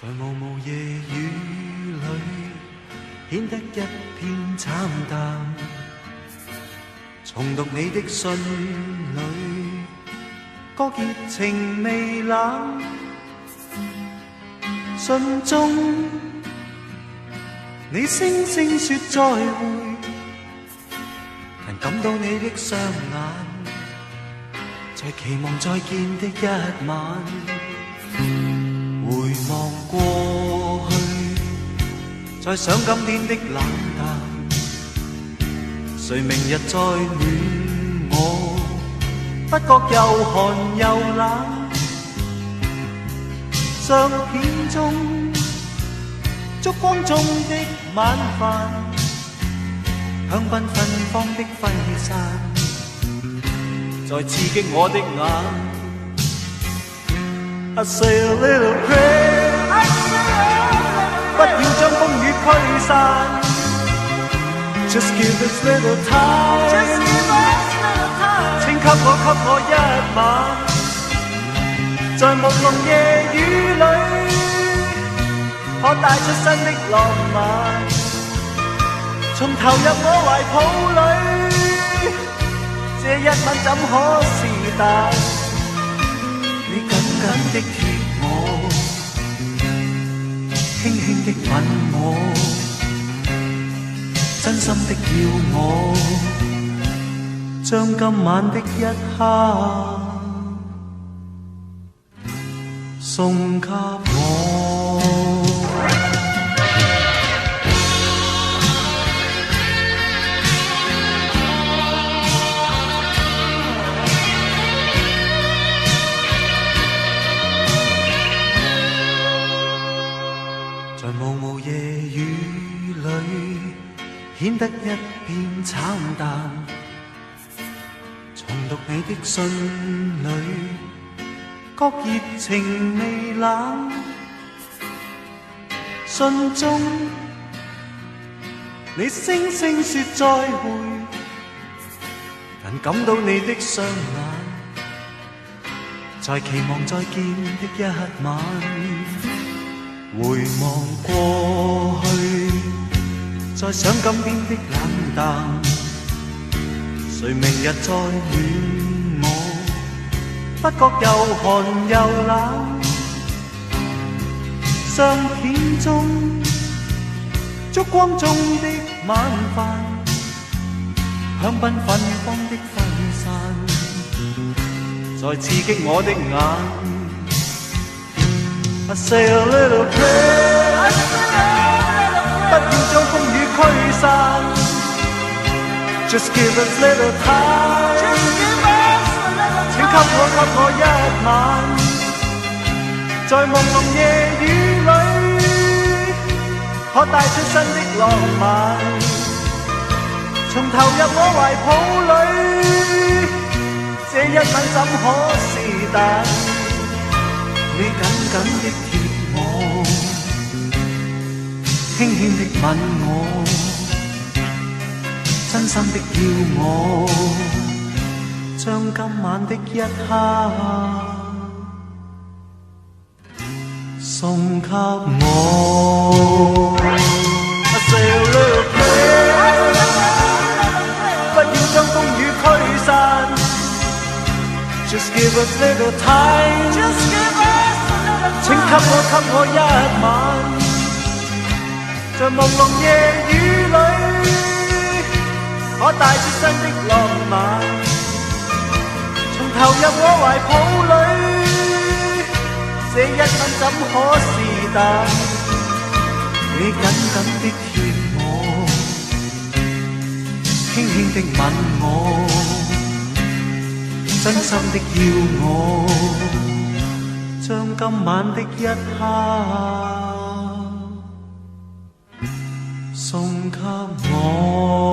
在茫茫夜雨裏，顯得一片慘淡。重讀你的信裏，個熱情未冷。信中你聲聲說再會，但感到你的雙眼，在期望再見的一晚。回望過去，再想今天的冷淡，誰明日再戀我，不覺又寒又冷。相片中燭光中的晚飯，香檳芬芳的揮散，在刺激我的眼。I say a little prayer， 不要將風雨驅散。Just give us little time， 請給我一晚，在朦朧夜雨裏，可帶出新的浪漫，從投入我懷抱裏，這一晚怎可是淡？你緊緊的貼我，輕輕的吻我，真心的要我，將今晚的一刻送給我。在茫茫夜雨裏，顯得一片慘淡。重讀你的信裏，覺熱情未冷。信中你聲聲說再會，但感到你的雙眼，在期望再見的一晚。回望過去，再想今天的冷淡，誰明日再戀我，不覺又寒又冷。相片中燭光中的晚飯，香檳芬芳的揮散，在刺激我的眼。I say a little prayer， 不要將風雨驅散。Just give us little time， 請給我一晚，在朦朧夜雨裏，可帶出新的浪漫，從投入我懷抱裏，這一晚怎可是淡？你緊緊的貼我，輕輕的吻我，真心的要我，將今晚的一刻送給我。I say a little prayer， 不要將風雨驅散。Just give us little time， 請給我一晚，在朦朧夜雨裏，可帶出新的浪漫，從投入我懷抱裏，這一晚怎可是淡？你緊緊的貼我，輕輕的吻我，真心的要我，將今晚的一刻送給我。